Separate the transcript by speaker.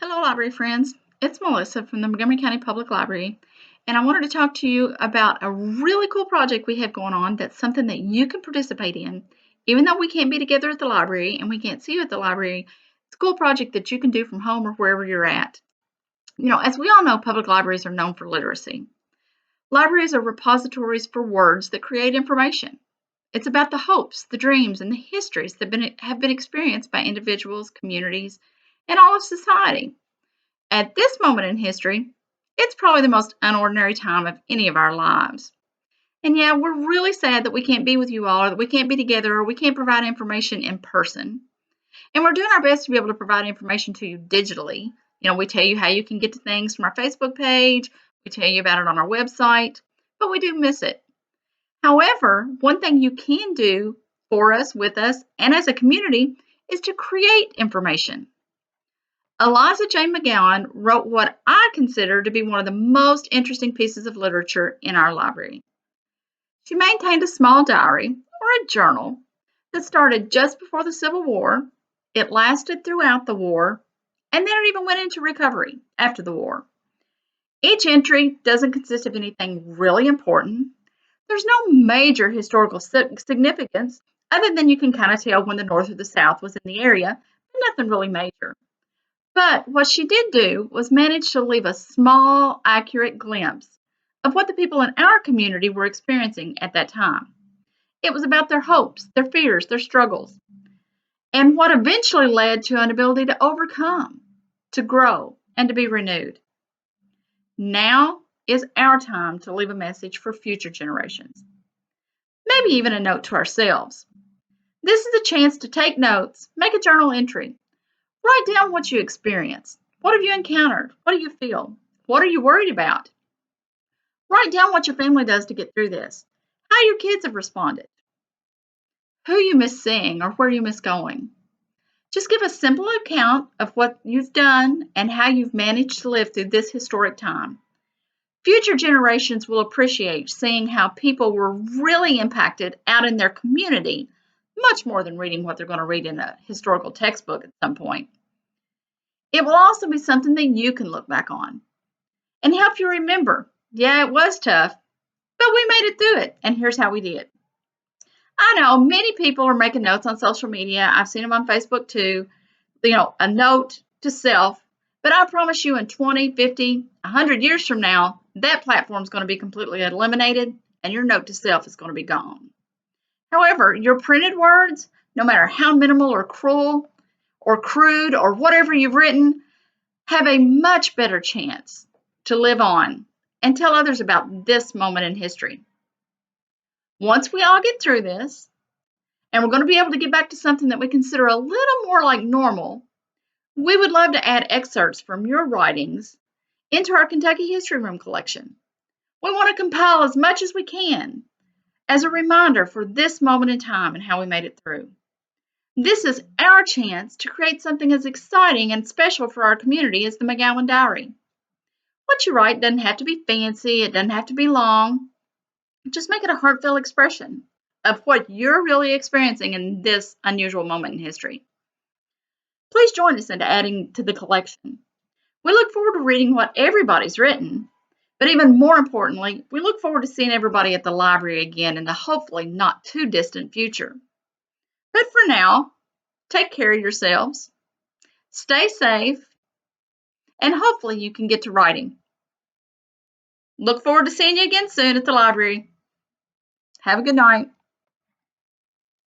Speaker 1: Hello, library friends. It's Melissa from the Montgomery County Public Library, and I wanted to talk to you about a really cool project we have going on that's something that you can participate in. Even though we can't be together at the library and we can't see you at the library, it's a cool project that you can do from home or wherever you're at. As we all know, public libraries are known for literacy. Libraries are repositories for words that create information. It's about the hopes, the dreams, and the histories that have been experienced by individuals, communities, and all of society. At this moment in history, it's probably the most unordinary time of any of our lives. And yeah, we're really sad that we can't be with you all, or that we can't be together, or we can't provide information in person. And we're doing our best to be able to provide information to you digitally. We tell you how you can get to things from our Facebook page, we tell you about it on our website, but we do miss it. However, one thing you can do for us, with us, and as a community is to create information. Eliza Jane McGowan wrote what I consider to be one of the most interesting pieces of literature in our library. She maintained a small diary, or a journal, that started just before the Civil War. It lasted throughout the war, and then it even went into recovery after the war. Each entry doesn't consist of anything really important. There's no major historical significance, other than you can kind of tell when the North or the South was in the area, but nothing really major. But what she did do was manage to leave a small, accurate glimpse of what the people in our community were experiencing at that time. It was about their hopes, their fears, their struggles, and what eventually led to an ability to overcome, to grow, and to be renewed. Now is our time to leave a message for future generations, maybe even a note to ourselves. This is a chance to take notes, make a journal entry. Write down what you experienced. What have you encountered? What do you feel? What are you worried about? Write down what your family does to get through this, how your kids have responded, who you miss seeing or where you miss going. Just give a simple account of what you've done and how you've managed to live through this historic time. Future generations will appreciate seeing how people were really impacted out in their community, much more than reading what they're going to read in a historical textbook at some point. It will also be something that you can look back on and help you remember, yeah, it was tough, but we made it through it, and here's how we did. I know many people are making notes on social media. I've seen them on Facebook too, a note to self, but I promise you in 20, 50, 100 years from now, that platform is going to be completely eliminated and your note to self is going to be gone. However, your printed words, no matter how minimal or cruel or crude or whatever you've written, have a much better chance to live on and tell others about this moment in history. Once we all get through this, and we're going to be able to get back to something that we consider a little more like normal, we would love to add excerpts from your writings into our Kentucky History Room collection. We want to compile as much as we can as a reminder for this moment in time and how we made it through. This is our chance to create something as exciting and special for our community as the McGowan Diary. What you write doesn't have to be fancy, it doesn't have to be long. Just make it a heartfelt expression of what you're really experiencing in this unusual moment in history. Please join us in adding to the collection. We look forward to reading what everybody's written, but even more importantly, we look forward to seeing everybody at the library again in the hopefully not too distant future. But for now, take care of yourselves, stay safe, and hopefully you can get to writing. Look forward to seeing you again soon at the library. Have a good night.